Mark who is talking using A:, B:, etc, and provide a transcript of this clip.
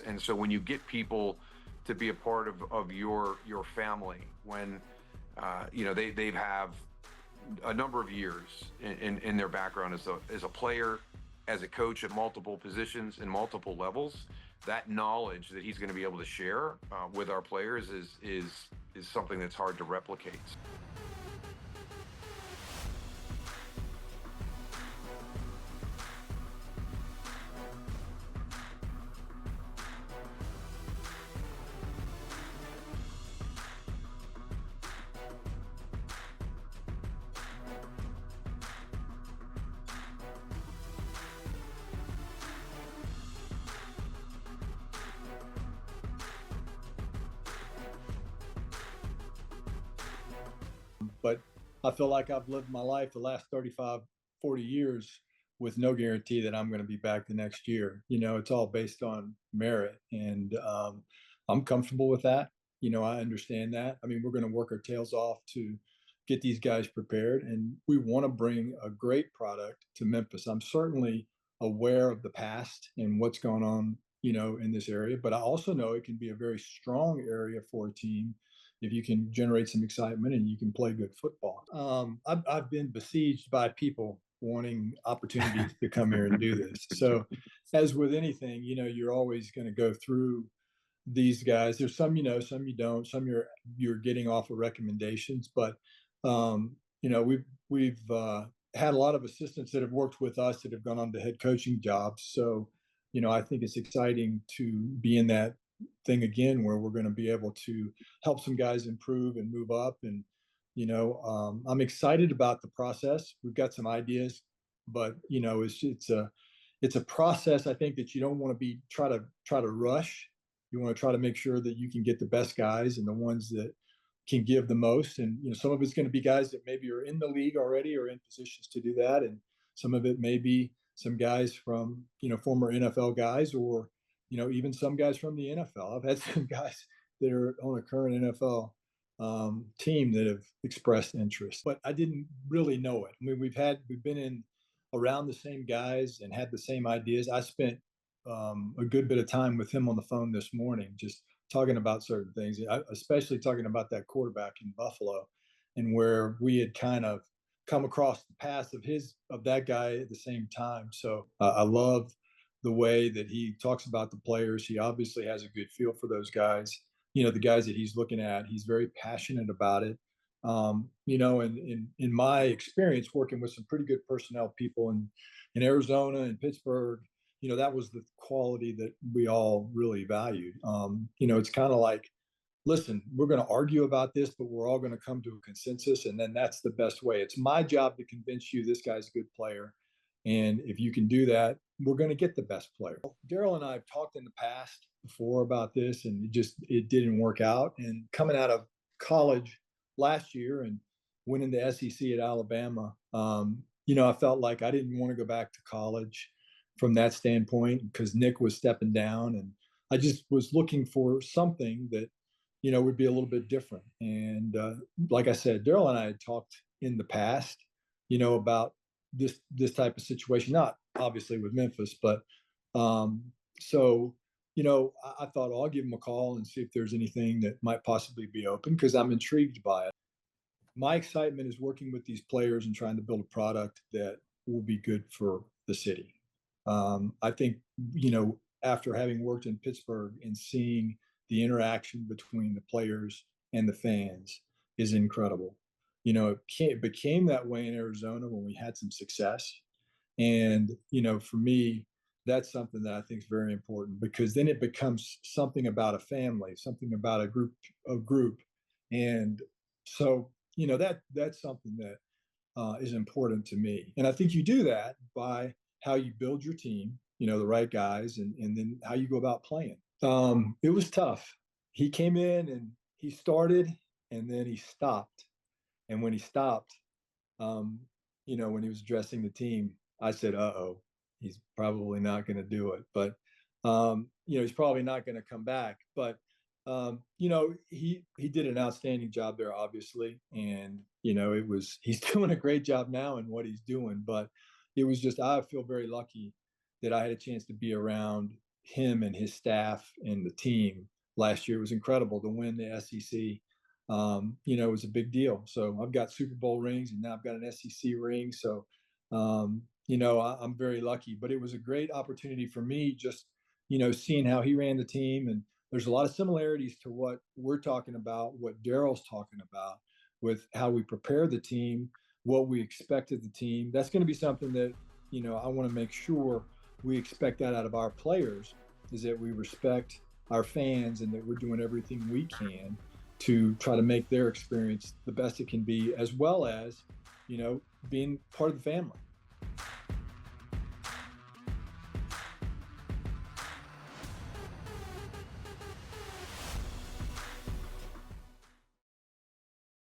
A: And so when you get people to be a part of your family, when they have a number of years in their background as a player, as a coach at multiple positions and multiple levels, that knowledge that he's going to be able to share with our players is something that's hard to replicate.
B: But I feel like I've lived my life the last 35, 40 years with no guarantee that I'm going to be back the next year. It's all based on merit. And I'm comfortable with that. I understand that. I mean, we're going to work our tails off to get these guys prepared. And we want to bring a great product to Memphis. I'm certainly aware of the past and what's going on, in this area. But I also know it can be a very strong area for a team if you can generate some excitement and you can play good football. I've been besieged by people wanting opportunities to come here and do this. So as with anything, you're always going to go through these guys. There's some some you don't, some you're getting off of recommendations, but we've had a lot of assistants that have worked with us that have gone on to head coaching jobs. So I think it's exciting to be in that thing again where we're going to be able to help some guys improve and move up. And I'm excited about the process. We've got some ideas, but it's a process. I think that you don't want to try to rush. You want to try to make sure that you can get the best guys and the ones that can give the most. And some of it's going to be guys that maybe are in the league already or in positions to do that, and some of it may be some guys from former NFL guys, or even some guys from the NFL. I've had some guys that are on a current NFL team that have expressed interest, but I didn't really know it. I mean, we've been in around the same guys and had the same ideas. I spent a good bit of time with him on the phone this morning, just talking about certain things, especially talking about that quarterback in Buffalo, and where we had kind of come across the path of that guy at the same time. So I love the way that he talks about the players. He obviously has a good feel for those guys. The guys that he's looking at, he's very passionate about it. And in my experience working with some pretty good personnel people in Arizona and Pittsburgh, that was the quality that we all really valued. It's kind of like, listen, we're going to argue about this, but we're all going to come to a consensus. And then that's the best way. It's my job to convince you this guy's a good player. And if you can do that, we're going to get the best player. Daryl and I have talked in the past before about this, and it didn't work out. And coming out of college last year and winning the SEC at Alabama, I felt like I didn't want to go back to college from that standpoint because Nick was stepping down, and I just was looking for something that would be a little bit different. And like I said, Daryl and I had talked in the past, about this type of situation, not obviously with Memphis, but so I thought, I'll give him a call and see if there's anything that might possibly be open, because I'm intrigued by it. My excitement is working with these players and trying to build a product that will be good for the city. I think, after having worked in Pittsburgh and seeing the interaction between the players and the fans is incredible. It became that way in Arizona when we had some success. And, for me, that's something that I think is very important, because then it becomes something about a family, something about a group. And so, that's something that is important to me. And I think you do that by how you build your team, the right guys, and then how you go about playing. It was tough. He came in and he started, and then he stopped. And when he stopped, when he was addressing the team, I said, "Uh-oh, he's probably not going to do it." But he's probably not going to come back. But he did an outstanding job there, obviously, and he's doing a great job now in what he's doing. But it was just, I feel very lucky that I had a chance to be around him and his staff and the team last year. It was incredible to win the SEC. It was a big deal. So I've got Super Bowl rings, and now I've got an SEC ring. So, I'm very lucky. But it was a great opportunity for me, just seeing how he ran the team. And there's a lot of similarities to what we're talking about, what Daryl's talking about, with how we prepare the team, what we expect of the team. That's going to be something that I want to make sure we expect that out of our players, is that we respect our fans and that we're doing everything we can to try to make their experience the best it can be, as well as being part of the family.